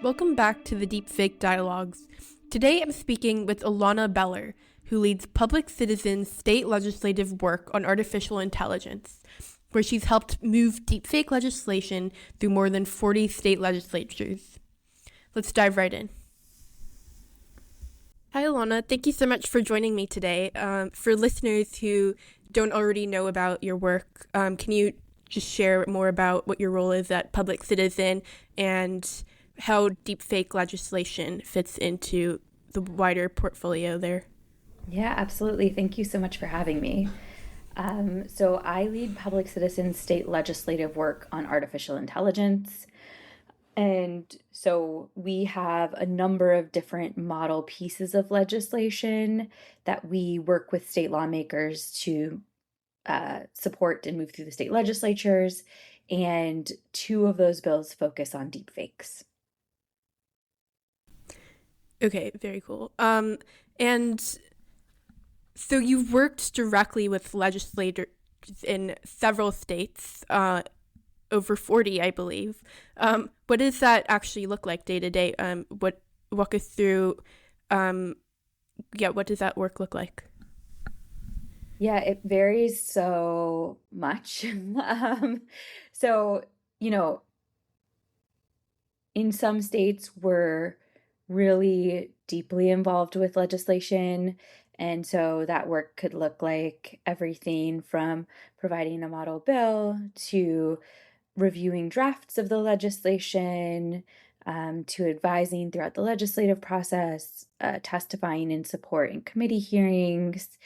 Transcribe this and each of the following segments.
Welcome back to the Deepfake Dialogues. Today I'm speaking with Ilana Beller, who leads Public Citizen's state legislative work on artificial intelligence, where she's helped move deepfake legislation through more than 40 state legislatures. Let's dive right in. Hi, Ilana. Thank you so much for joining me today. For listeners who don't already know about your work, can you just share more about what your role is at Public Citizen and how deepfake legislation fits into the wider portfolio there? Yeah, absolutely. Thank you so much for having me. So I lead Public Citizen's state legislative work on artificial intelligence. And so we have a number of different model pieces of legislation that we work with state lawmakers to support and move through the state legislatures. And two of those bills focus on deepfakes. Okay, very cool. And so you've worked directly with legislators in several states, over 40, I believe. What does that actually look like day to day? Walk us through, what does that work look like? Yeah, it varies so much. So, you know, in some states, we're really deeply involved with legislation. And so that work could look like everything from providing a model bill to reviewing drafts of the legislation, to advising throughout the legislative process, testifying in support in committee hearings,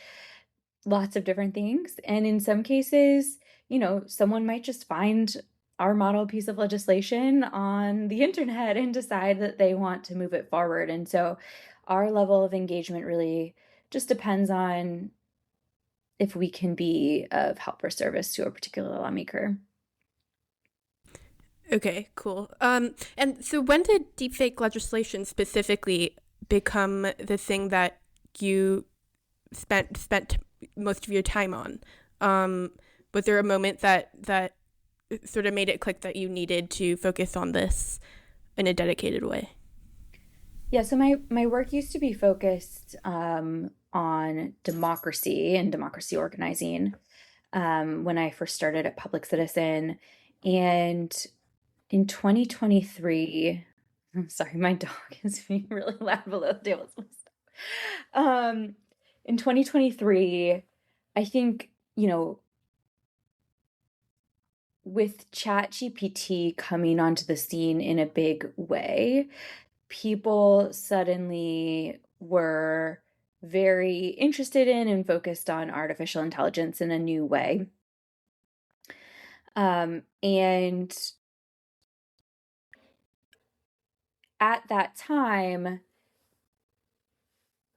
lots of different things. And in some cases, someone might just find our model piece of legislation on the internet and decide that they want to move it forward. And so our level of engagement really just depends on if we can be of help or service to a particular lawmaker. Okay, cool. And so when did deepfake legislation specifically become the thing that you spent most of your time on? Was there a moment that sort of made it click that you needed to focus on this in a dedicated way? Yeah, so my work used to be focused on democracy and democracy organizing when I first started at Public Citizen. And in 2023, I'm sorry, my dog is being really loud below the table. In 2023, I think, with ChatGPT coming onto the scene in a big way, people suddenly were very interested in and focused on artificial intelligence in a new way. And at that time,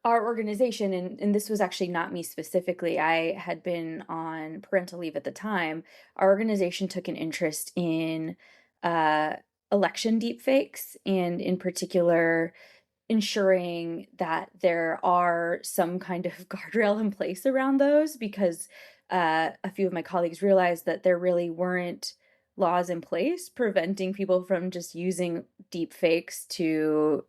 our organization, and this was actually not me specifically, I had been on parental leave at the time, our organization took an interest in election deepfakes, and in particular, ensuring that there are some kind of guardrail in place around those, because a few of my colleagues realized that there really weren't laws in place preventing people from just using deepfakes to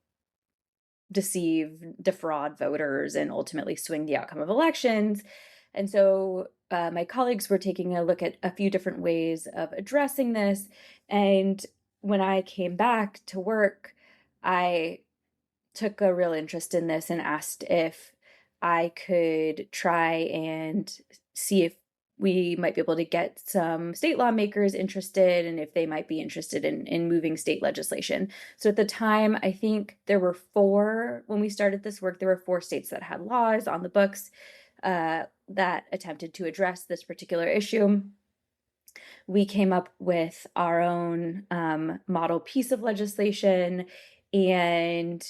deceive, defraud voters, and ultimately swing the outcome of elections. And so my colleagues were taking a look at a few different ways of addressing this. And when I came back to work, I took a real interest in this and asked if I could try and see if we might be able to get some state lawmakers interested and if they might be interested in moving state legislation. So at the time, I think there were when we started this work, there were 4 states that had laws on the books that attempted to address this particular issue. We came up with our own model piece of legislation and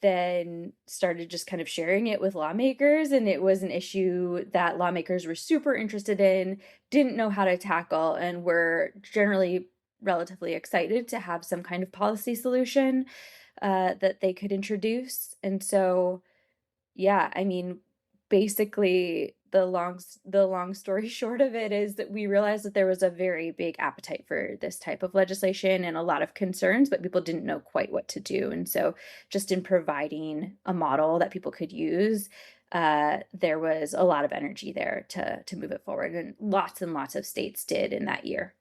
then started just kind of sharing it with lawmakers. And it was an issue that lawmakers were super interested in, didn't know how to tackle, and were generally relatively excited to have some kind of policy solution that they could introduce. And so, yeah, I mean, basically the long story short of it is that we realized that there was a very big appetite for this type of legislation and a lot of concerns, but people didn't know quite what to do. And so just in providing a model that people could use, there was a lot of energy there to move it forward, and lots of states did in that year.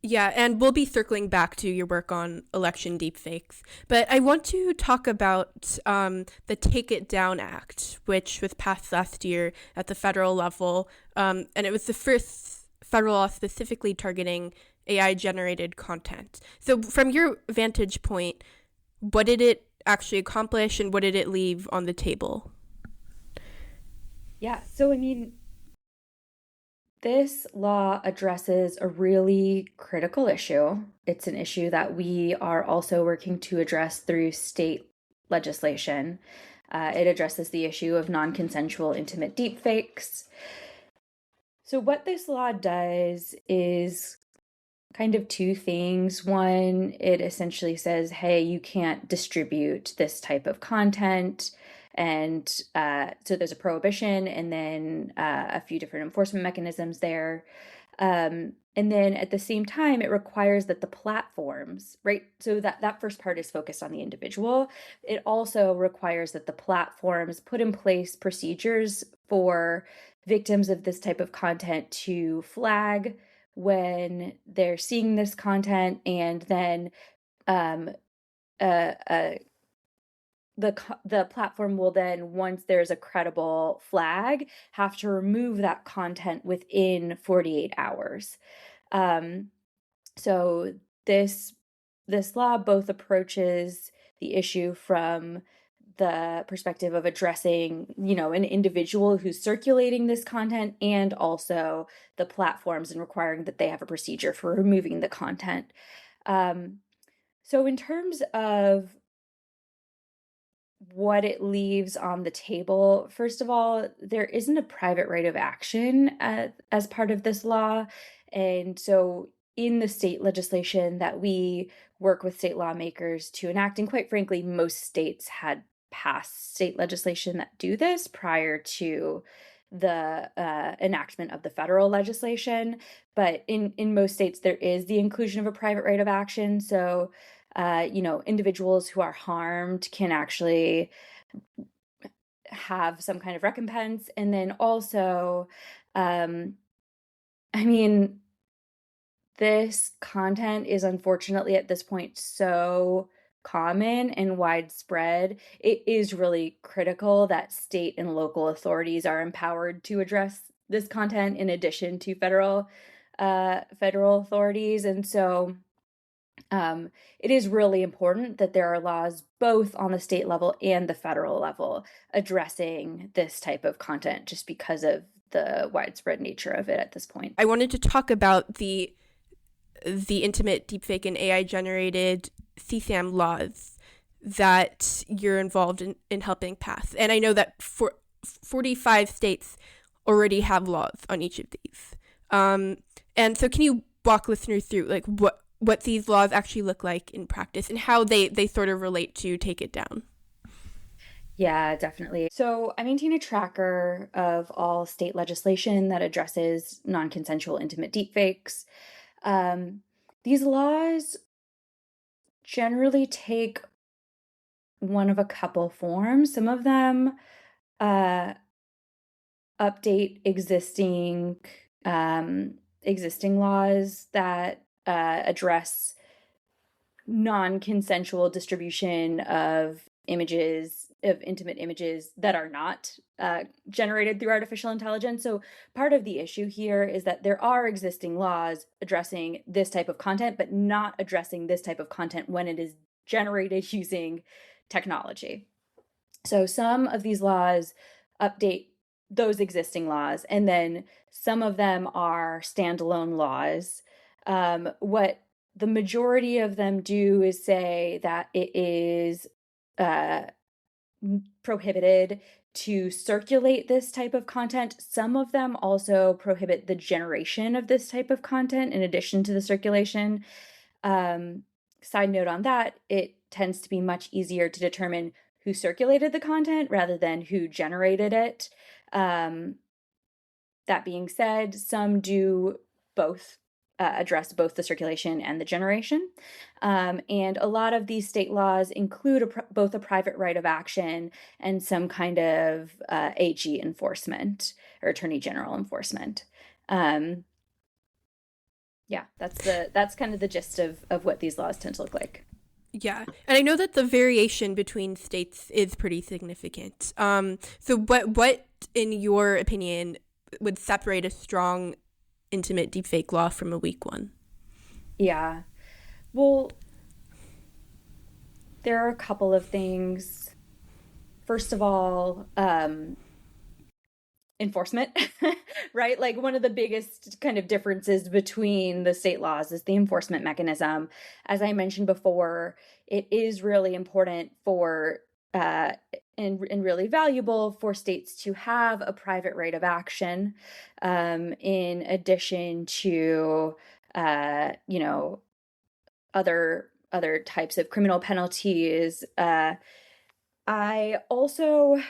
Yeah, and we'll be circling back to your work on election deepfakes. But I want to talk about the Take It Down Act, which was passed last year at the federal level. And it was the first federal law specifically targeting AI-generated content. So from your vantage point, what did it actually accomplish and what did it leave on the table? Yeah, so I mean, this law addresses a really critical issue. It's an issue that we are also working to address through state legislation. It addresses the issue of non-consensual intimate deepfakes. So what this law does is kind of two things. One, it essentially says, hey, you can't distribute this type of content. And so there's a prohibition and then a few different enforcement mechanisms there. And then at the same time, it requires that the platforms, right? So that first part is focused on the individual. It also requires that the platforms put in place procedures for victims of this type of content to flag when they're seeing this content, and then uh, uh, the platform will then, once there's a credible flag, have to remove that content within 48 hours. So this law both approaches the issue from the perspective of addressing, an individual who's circulating this content, and also the platforms and requiring that they have a procedure for removing the content. So in terms of what it leaves on the table, first of all, there isn't a private right of action as part of this law. And so in the state legislation that we work with state lawmakers to enact, and quite frankly, most states had passed state legislation that do this prior to the enactment of the federal legislation. But in most states, there is the inclusion of a private right of action. So individuals who are harmed can actually have some kind of recompense. And then also, this content is unfortunately at this point so common and widespread. It is really critical that state and local authorities are empowered to address this content in addition to federal authorities. And so it is really important that there are laws both on the state level and the federal level addressing this type of content, just because of the widespread nature of it at this point. I wanted to talk about the intimate deepfake and AI generated CSAM laws that you're involved in helping pass. And I know that 45 states already have laws on each of these. And so can you walk listeners through like what these laws actually look like in practice and how they sort of relate to Take It Down? Yeah, definitely. So I maintain a tracker of all state legislation that addresses non-consensual intimate deepfakes. These laws generally take one of a couple forms. Some of them update existing laws that address non-consensual distribution of intimate images that are not generated through artificial intelligence. So part of the issue here is that there are existing laws addressing this type of content, but not addressing this type of content when it is generated using technology. So some of these laws update those existing laws, and then some of them are standalone laws. What the majority of them do is say that it is prohibited to circulate this type of content. Some of them also prohibit the generation of this type of content in addition to the circulation. Side note on that, it tends to be much easier to determine who circulated the content rather than who generated it. Um, that being said, some do both address both the circulation and the generation. And a lot of these state laws include both a private right of action and some kind of AG enforcement or Attorney General enforcement. Yeah, that's kind of the gist of what these laws tend to look like. Yeah, and I know that the variation between states is pretty significant. So what, in your opinion, would separate a strong, intimate deepfake law from a weak one? Yeah, well, there are a couple of things. First of all, enforcement, right? Like one of the biggest kind of differences between the state laws is the enforcement mechanism. As I mentioned before, it is really important for and really valuable for states to have a private right of action, in addition to other types of criminal penalties. I also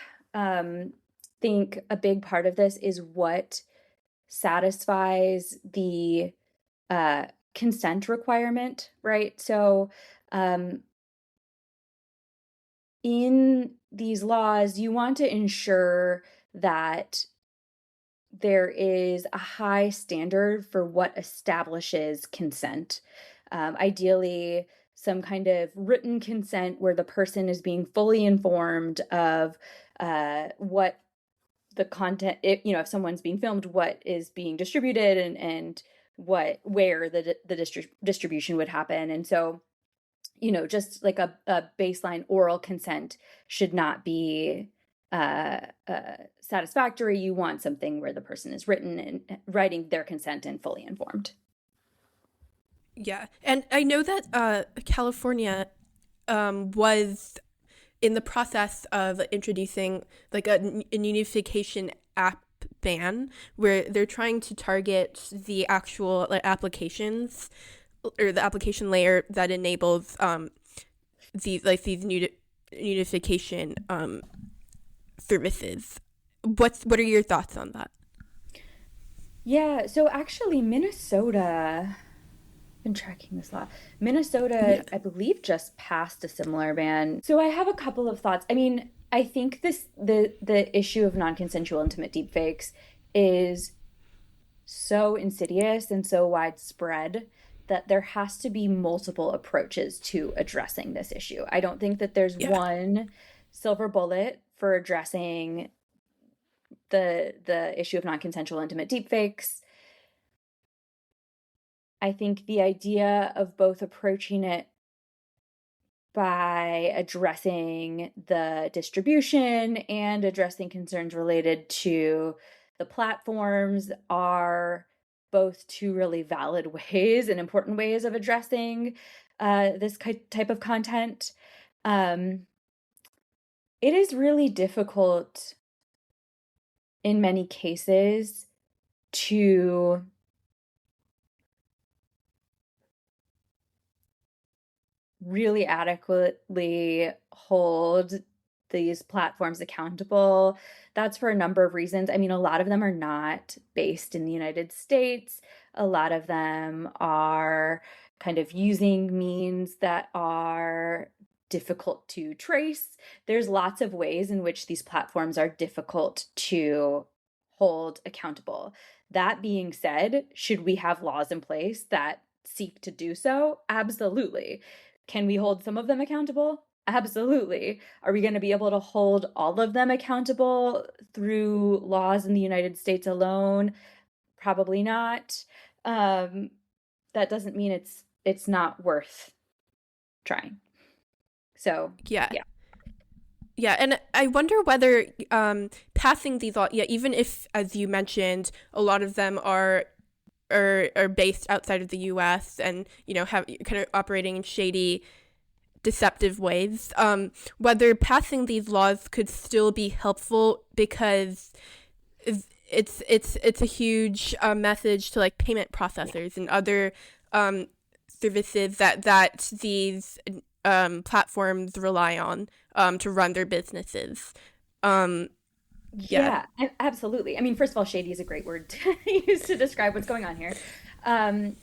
think a big part of this is what satisfies the consent requirement, right? So in these laws, you want to ensure that there is a high standard for what establishes consent. Ideally, some kind of written consent where the person is being fully informed of what the content, if someone's being filmed, what is being distributed and where the distribution would happen. And so, just like a baseline oral consent should not be satisfactory. You want something where the person is writing their consent and fully informed. Yeah, and I know that California was in the process of introducing like a nudification app ban, where they're trying to target the actual applications or the application layer that enables these nudification services. What are your thoughts on that? Yeah, so actually Minnesota, been tracking this law. Minnesota, Yeah. I believe, just passed a similar ban. So I have a couple of thoughts. I mean, I think the issue of non-consensual intimate deepfakes is so insidious and so widespread that there has to be multiple approaches to addressing this issue. I don't think that there's Yeah. one silver bullet for addressing the issue of non-consensual intimate deepfakes. I think the idea of both approaching it by addressing the distribution and addressing concerns related to the platforms are both two really valid ways and important ways of addressing this type of content. It is really difficult in many cases to really adequately hold these platforms accountable. That's for a number of reasons. I mean, a lot of them are not based in the United States. A lot of them are kind of using means that are difficult to trace. There's lots of ways in which these platforms are difficult to hold accountable. That being said, should we have laws in place that seek to do so? Absolutely. Can we hold some of them accountable? Absolutely. Are we going to be able to hold all of them accountable through laws in the United States alone? Probably not. That doesn't mean it's not worth trying. So, Yeah. yeah. Yeah, and I wonder whether passing these laws, yeah, even if, as you mentioned, a lot of them are based outside of the U.S. and have kind of operating in shady, deceptive ways, whether passing these laws could still be helpful because it's a huge message to like payment processors and other services that these platforms rely on to run their businesses. Yeah. Yeah, absolutely. I mean, first of all, shady is a great word to use to describe what's going on here. Um,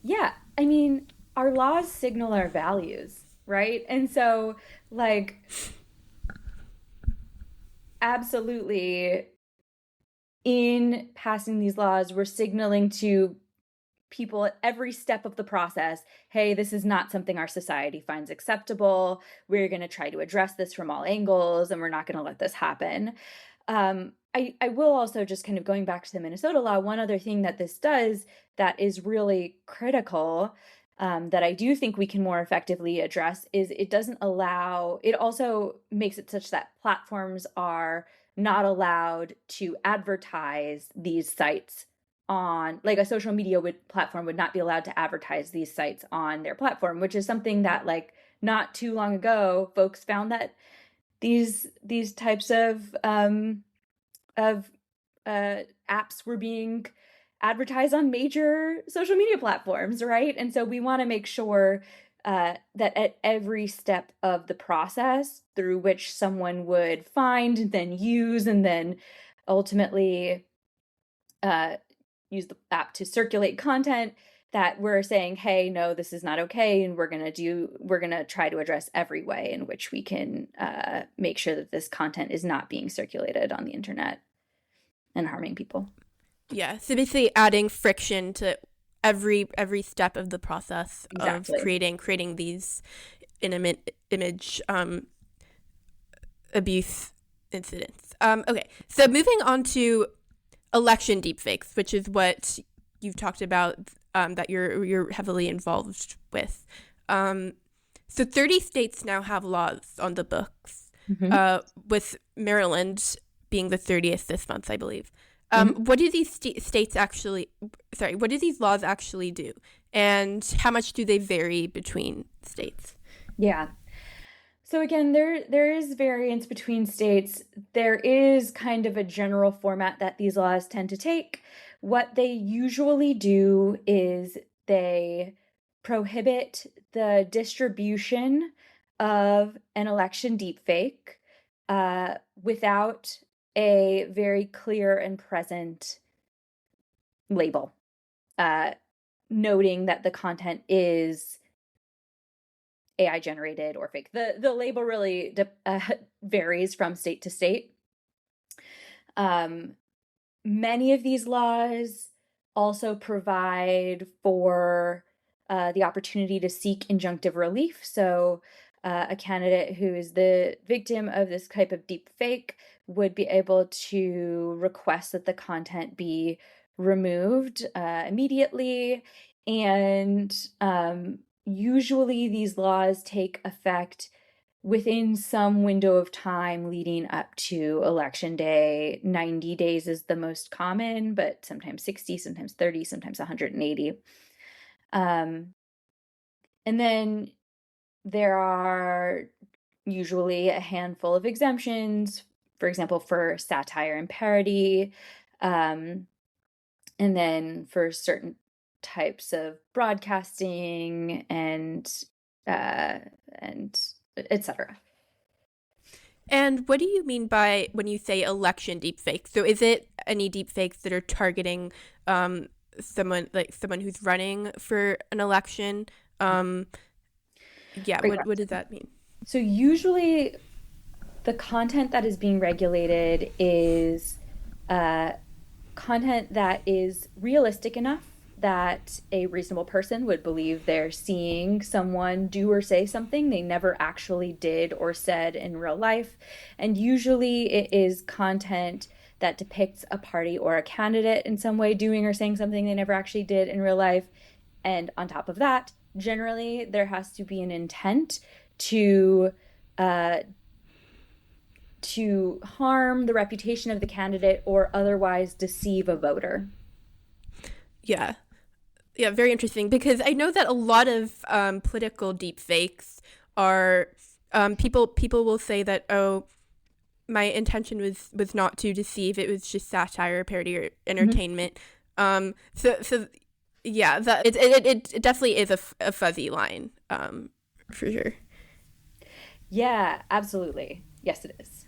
yeah, I mean, our laws signal our values, right? And so, like, absolutely, in passing these laws, we're signaling to people at every step of the process, hey, this is not something our society finds acceptable. We're going to try to address this from all angles, and we're not going to let this happen. I will also, just kind of going back to the Minnesota law, one other thing that this does that is really critical, that I do think we can more effectively address, is it doesn't allow, it also makes it such that platforms are not allowed to advertise these sites on, like, a social media platform would not be allowed to advertise these sites on their platform, which is something that, like, not too long ago, folks found that these types of apps were being advertised on major social media platforms, right? And so we want to make sure that at every step of the process through which someone would find and then use and then ultimately use the app to circulate content, that we're saying, hey, no, this is not okay, and we're gonna try to address every way in which we can make sure that this content is not being circulated on the internet and harming people. Yeah. So basically adding friction to every step of the process Exactly. of creating these intimate image abuse incidents. Okay. So moving on to election deepfakes, which is what you've talked about, that you're heavily involved with. So 30 states now have laws on the books, Mm-hmm. with Maryland being the 30th this month, I believe. Mm-hmm. What do these states actually? Sorry, what do these laws actually do, and how much do they vary between states? Yeah. So again, there is variance between states. There is kind of a general format that these laws tend to take. What they usually do is they prohibit the distribution of an election deepfake without a very clear and present label, uh, noting that the content is AI generated or fake. The label really varies from state to state. Um, Many of these laws also provide for the opportunity to seek injunctive relief. So, a candidate who is the victim of this type of deep fake would be able to request that the content be removed immediately. And usually, these laws take effect within some window of time leading up to election day. 90 days is the most common, but sometimes 60, sometimes 30, sometimes 180. Um, and then there are usually a handful of exemptions, for example, for satire and parody, um, and then for certain types of broadcasting uh, and etc. And what do you mean by when you say election deepfakes? So is it any deepfakes that are targeting someone who's running for an election? Yeah, Great what question. does that mean? So usually the content that is being regulated is uh, content that is realistic enough that a reasonable person would believe they're seeing someone do or say something they never actually did or said in real life. And usually it is content that depicts a party or a candidate in some way doing or saying something they never actually did in real life. And on top of that, generally there has to be an intent to uh, to harm the reputation of the candidate or otherwise deceive a voter. Yeah. Yeah, very interesting, because I know that a lot of political deepfakes are people will say that, oh, my intention was not to deceive, it was just satire, parody, or Mhm. entertainment. So yeah, that it definitely is a fuzzy line, for sure. Yeah, absolutely. Yes, it is.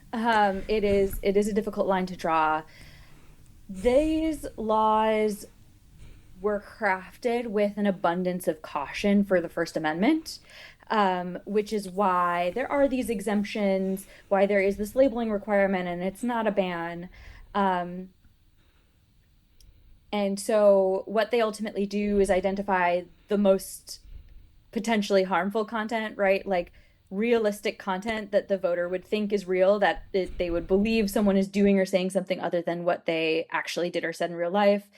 It is a difficult line to draw. These laws were crafted with an abundance of caution for the First Amendment, which is why there are these exemptions, why there is this labeling requirement, and it's not a ban. Um, and so, what they ultimately do is identify the most potentially harmful content, right? Like realistic content that the voter would think is real, that they would believe someone is doing or saying something other than what they actually did or said in real life.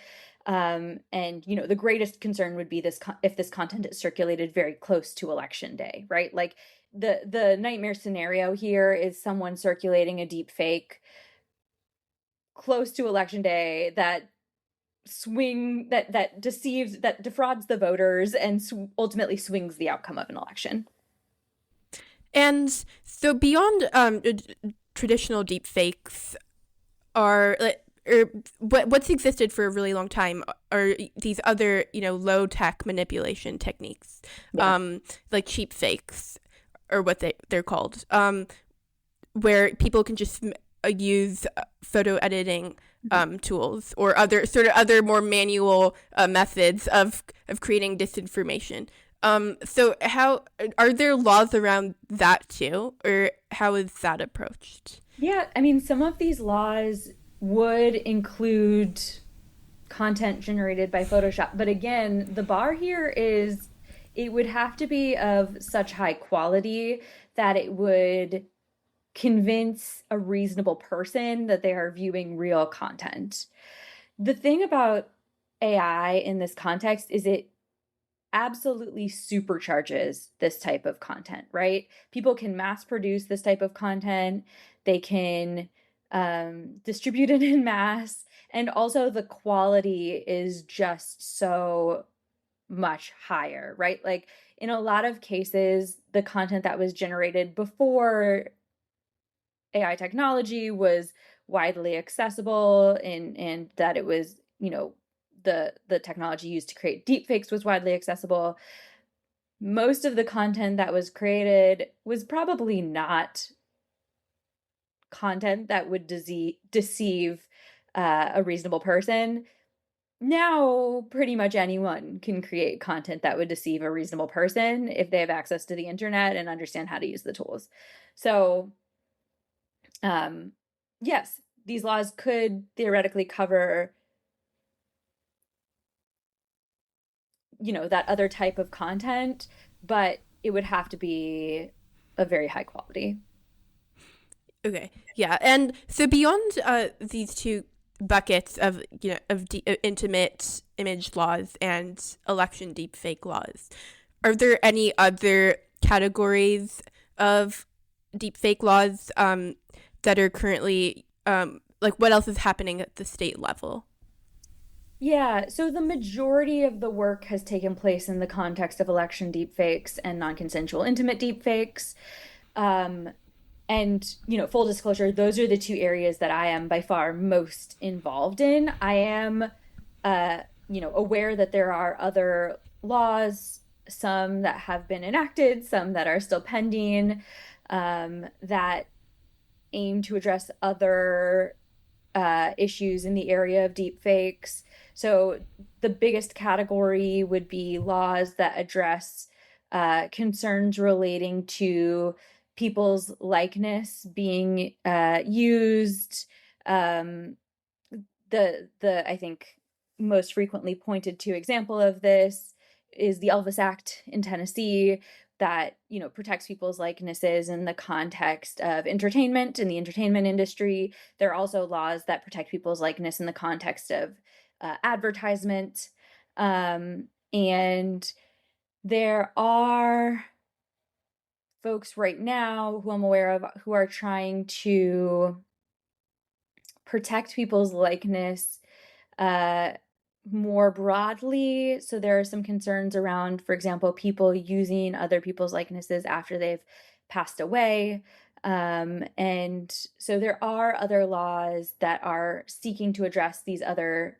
And the greatest concern would be this if this content is circulated very close to election day, right? Like the nightmare scenario here is someone circulating a deep fake close to election day that deceives, that defrauds the voters, and ultimately swings the outcome of an election. And so beyond traditional deepfakes are what's existed for a really long time are these other low tech manipulation techniques, Yeah. like cheap fakes, or what they're called, where people can just use photo editing tools or other more manual methods of creating disinformation. So how are there laws around that too, or how is that approached? Yeah, I mean, some of these laws would include content generated by Photoshop. But again, the bar here is it would have to be of such high quality that it would convince a reasonable person that they are viewing real content. The thing about AI in this context is it absolutely supercharges this type of content, right? People can mass produce this type of content, they can distribute it in mass, and also the quality is just so much higher, right? Like in a lot of cases, the content that was generated before AI technology was widely accessible, and that it was, the technology used to create deepfakes was widely accessible. Most of the content that was created was probably not content that would deceive a reasonable person. Now, pretty much anyone can create content that would deceive a reasonable person if they have access to the internet and understand how to use the tools. So, um, yes, these laws could theoretically cover, that other type of content, but it would have to be a very high quality. Okay, yeah, and so beyond these two buckets of intimate image laws and election deepfake laws, are there any other categories of deepfake laws that are currently like what else is happening at the state level? Yeah, so the majority of the work has taken place in the context of election deepfakes and non-consensual intimate deepfakes. Um, and, full disclosure, those are the two areas that I am by far most involved in. I am, aware that there are other laws, some that have been enacted, some that are still pending, that aim to address other issues in the area of deepfakes. So the biggest category would be laws that address concerns relating to people's likeness being used. Um, the I think most frequently pointed to example of this is the Elvis Act in Tennessee that protects people's likenesses in the context of entertainment in the entertainment industry. There are also laws that protect people's likeness in the context of advertisement, and there are folks right now who I'm aware of who are trying to protect people's likeness uh, more broadly. So there are some concerns around, for example, people using other people's likenesses after they've passed away. And so there are other laws that are seeking to address these other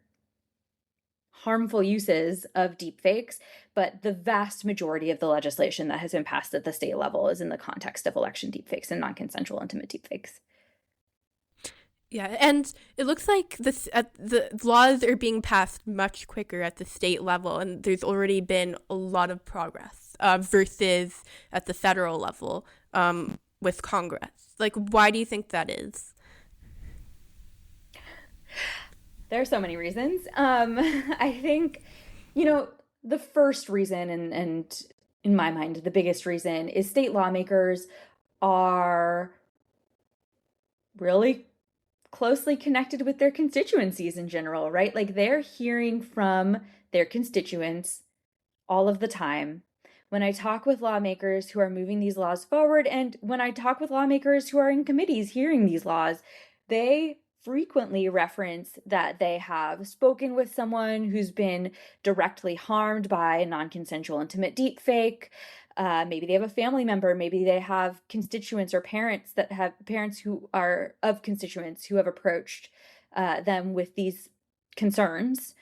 harmful uses of deepfakes, but the vast majority of the legislation that has been passed at the state level is in the context of election deepfakes and non-consensual intimate deepfakes. Yeah, and it looks like the laws are being passed much quicker at the state level, and there's already been a lot of progress versus at the federal level with Congress. Like, why do you think that is? There are so many reasons. I think, you know, the first reason, and in my mind, the biggest reason is state lawmakers are really closely connected with their constituencies in general, right? Like they're hearing from their constituents all of the time. When I talk with lawmakers who are moving these laws forward, and when I talk with lawmakers who are in committees hearing these laws, they frequently reference that they have spoken with someone who's been directly harmed by a non-consensual intimate deepfake. Maybe they have a family member, maybe they have constituents or parents who are of constituents who have approached them with these concerns.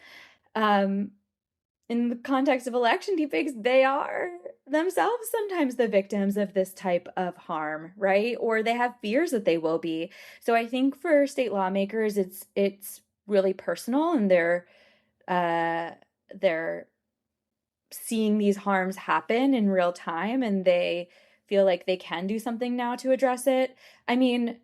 In the context of election deepfakes, they are themselves sometimes the victims of this type of harm, right? Or they have fears that they will be. So I think for state lawmakers, it's really personal, and they're seeing these harms happen in real time, and they feel like they can do something now to address it. I mean,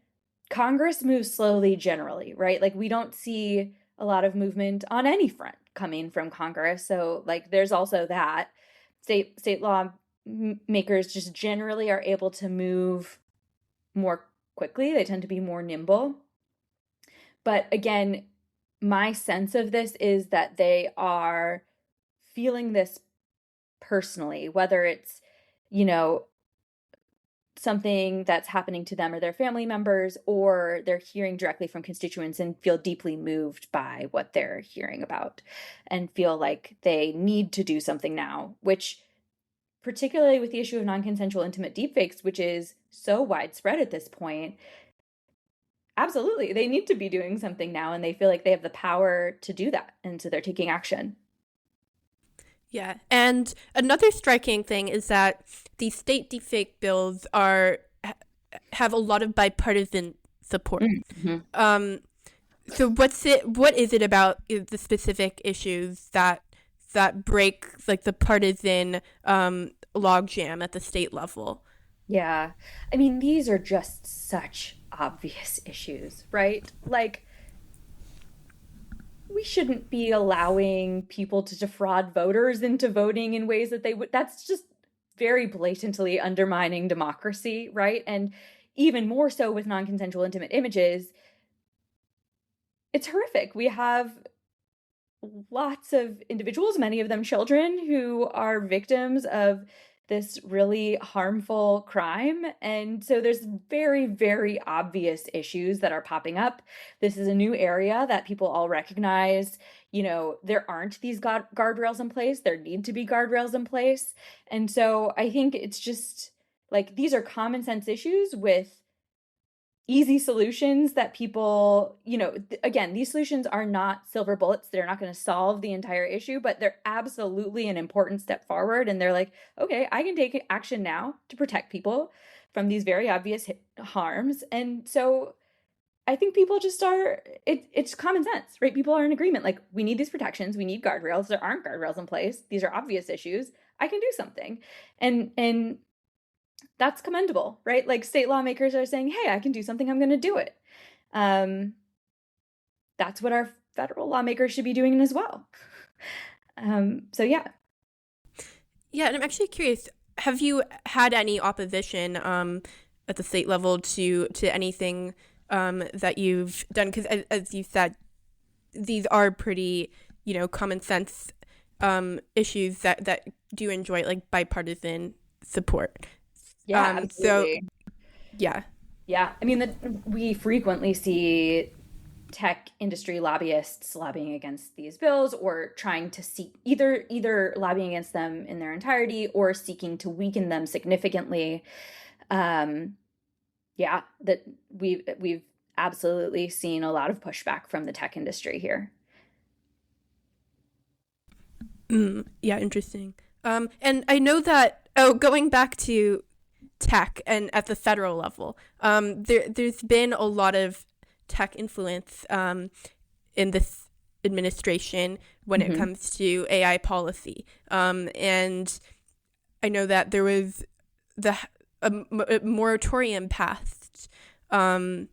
Congress moves slowly generally, right? Like we don't see a lot of movement on any front coming from Congress. So like there's also that. State law makers just generally are able to move more quickly. They tend to be more nimble. But again, my sense of this is that they are feeling this personally, whether it's, you know, something that's happening to them or their family members, or they're hearing directly from constituents and feel deeply moved by what they're hearing about and feel like they need to do something now, which particularly with the issue of non-consensual intimate deepfakes, which is so widespread at this point, absolutely, they need to be doing something now, and they feel like they have the power to do that, and so they're taking action. Yeah, and another striking thing is that the state deepfake bills have a lot of bipartisan support. Mm-hmm. So what is it about the specific issues that break like the partisan logjam at the state level? Yeah. I mean, these are just such obvious issues, right? Like, we shouldn't be allowing people to defraud voters into voting in ways that they would. That's just very blatantly undermining democracy, right? And even more so with non-consensual intimate images, it's horrific. We have lots of individuals, many of them children, who are victims of this really harmful crime. And so there's very, very obvious issues that are popping up. This is a new area that people all recognize. You know, there aren't these guardrails in place. There need to be guardrails in place. And so I think it's just like these are common sense issues with easy solutions that people, you know, again, these solutions are not silver bullets. They're not going to solve the entire issue, but they're absolutely an important step forward. And they're like, okay, I can take action now to protect people from these very obvious harms. And so I think people just it's common sense, right? People are in agreement. Like, we need these protections. We need guardrails. There aren't guardrails in place. These are obvious issues. I can do something. And that's commendable, right? Like state lawmakers are saying, hey, I can do something, I'm going to do it. That's what our federal lawmakers should be doing as well. So yeah. Yeah, and I'm actually curious, have you had any opposition at the state level to anything that you've done? Because as you said, these are pretty, you know, common sense issues that do enjoy like bipartisan support. Yeah, absolutely. So, yeah. Yeah. I mean, we frequently see tech industry lobbyists lobbying against these bills or trying to seek either lobbying against them in their entirety or seeking to weaken them significantly. Yeah, that we've absolutely seen a lot of pushback from the tech industry here. Yeah, interesting. And I know that, going back to tech and at the federal level, there's been a lot of tech influence in this administration when it comes to AI policy. And I know that there was a moratorium passed by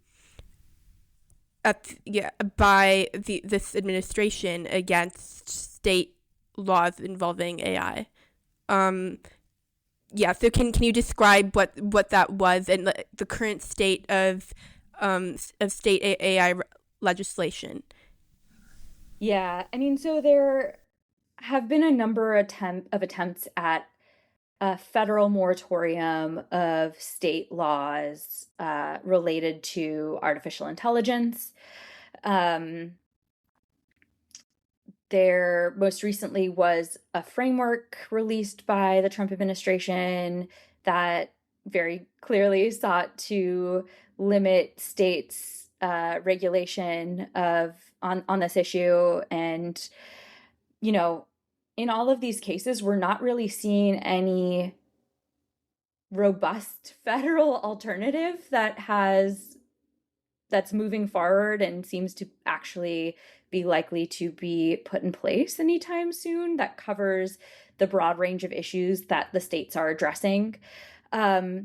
this administration against state laws involving AI. So can you describe what that was and the current state of state AI legislation? Yeah, I mean, so there have been a number of attempts at a federal moratorium of state laws related to artificial intelligence. There most recently was a framework released by the Trump administration that very clearly sought to limit states' regulation on this issue. And, you know, in all of these cases, we're not really seeing any robust federal alternative that's moving forward and seems to actually be likely to be put in place anytime soon that covers the broad range of issues that the states are addressing. I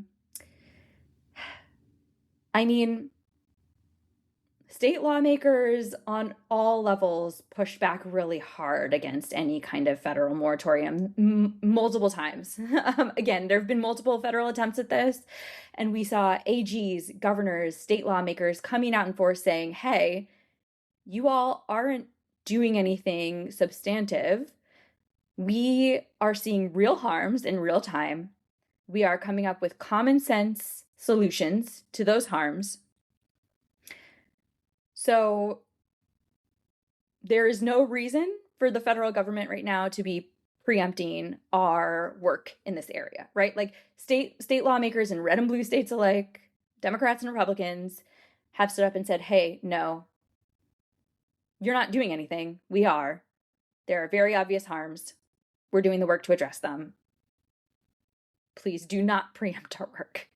mean, state lawmakers on all levels pushed back really hard against any kind of federal moratorium multiple times. Again, there have been multiple federal attempts at this, and we saw AGs, governors, state lawmakers coming out in force saying, hey, you all aren't doing anything substantive. We are seeing real harms in real time. We are coming up with common sense solutions to those harms. So there is no reason for the federal government right now to be preempting our work in this area, right? Like state lawmakers in red and blue states alike, Democrats and Republicans, have stood up and said, hey, no, you're not doing anything. We are. There are very obvious harms. We're doing the work to address them. Please do not preempt our work.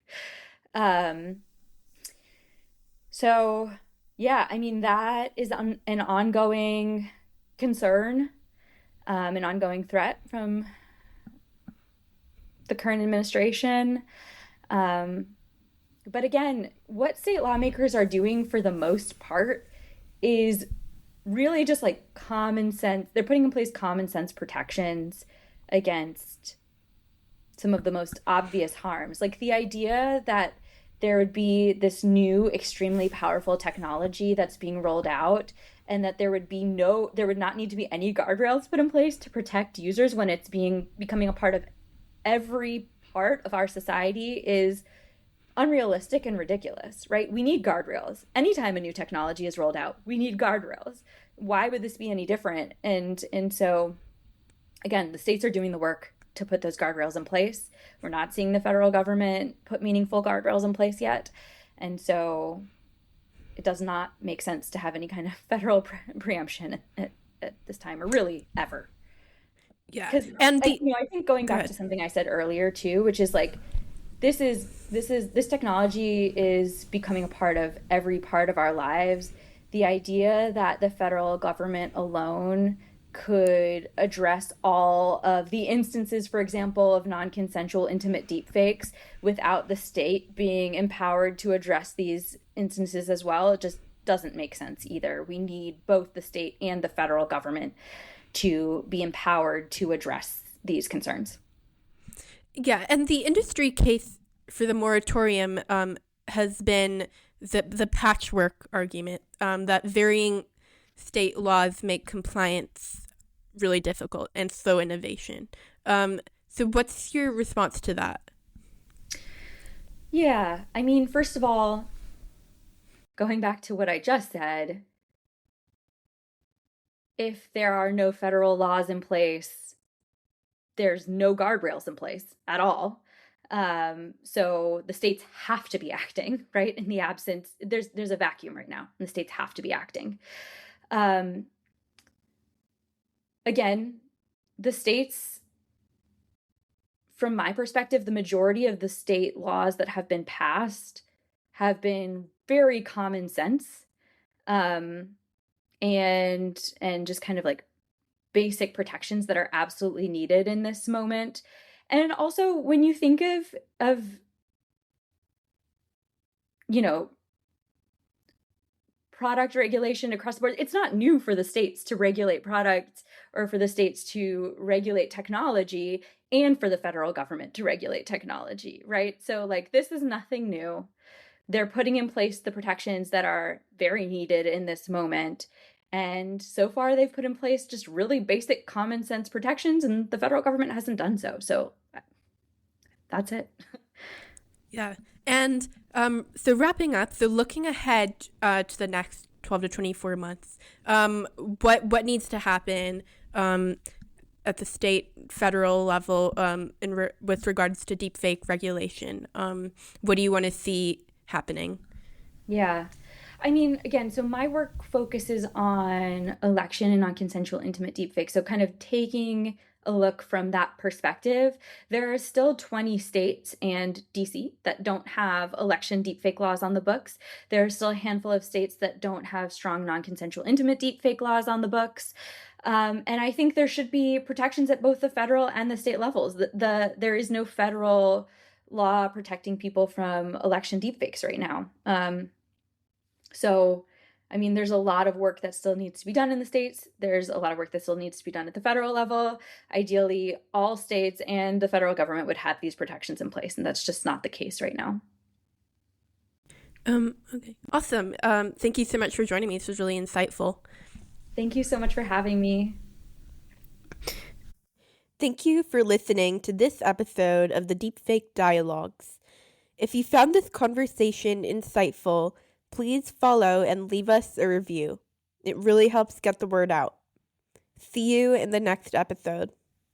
So yeah, I mean, that is an ongoing concern, an ongoing threat from the current administration. But again, what state lawmakers are doing for the most part is really just like common sense. They're putting in place common sense protections against some of the most obvious harms. Like the idea that there would be this new extremely powerful technology that's being rolled out and that there would not need to be any guardrails put in place to protect users when it's becoming a part of every part of our society is unrealistic and ridiculous, right? We need guardrails. Anytime a new technology is rolled out, we need guardrails. Why would this be any different? And so, again, the states are doing the work to put those guardrails in place. We're not seeing the federal government put meaningful guardrails in place yet. And so it does not make sense to have any kind of federal preemption at this time, or really ever. Yeah. And I think going back to something I said earlier too, which is like, this technology is becoming a part of every part of our lives. The idea that the federal government alone could address all of the instances, for example, of non-consensual intimate deepfakes without the state being empowered to address these instances as well, it just doesn't make sense either. We need both the state and the federal government to be empowered to address these concerns. Yeah, and the industry case for the moratorium has been the patchwork argument, that varying state laws make compliance really difficult and slow innovation. So what's your response to that? Yeah, I mean, first of all, going back to what I just said, if there are no federal laws in place, there's no guardrails in place at all. So the states have to be acting, right? In the absence, there's a vacuum right now, and the states have to be acting. Again, the states, from my perspective, the majority of the state laws that have been passed have been very common sense. um, and just kind of like basic protections that are absolutely needed in this moment. And also when you think of you know, product regulation across the board, it's not new for the states to regulate products or for the states to regulate technology and for the federal government to regulate technology, right? So like this is nothing new. They're putting in place the protections that are very needed in this moment. And so far, they've put in place just really basic common sense protections, and the federal government hasn't done so. So that's it. Yeah. And so wrapping up, so looking ahead to the next 12 to 24 months, what needs to happen at the state, federal level with regards to deepfake regulation? What do you want to see happening? Yeah. I mean, again, so my work focuses on election and non-consensual intimate deepfake. So kind of taking a look from that perspective. There are still 20 states and DC that don't have election deepfake laws on the books. There are still a handful of states that don't have strong non-consensual intimate deepfake laws on the books. And I think there should be protections at both the federal and the state levels. There is no federal law protecting people from election deepfakes right now. So, I mean, there's a lot of work that still needs to be done in the states. There's a lot of work that still needs to be done at the federal level. Ideally, all states and the federal government would have these protections in place, and that's just not the case right now. Okay. Awesome. Thank you so much for joining me. This was really insightful. Thank you so much for having me. Thank you for listening to this episode of the Deepfake Dialogues. If you found this conversation insightful, please follow and leave us a review. It really helps get the word out. See you in the next episode.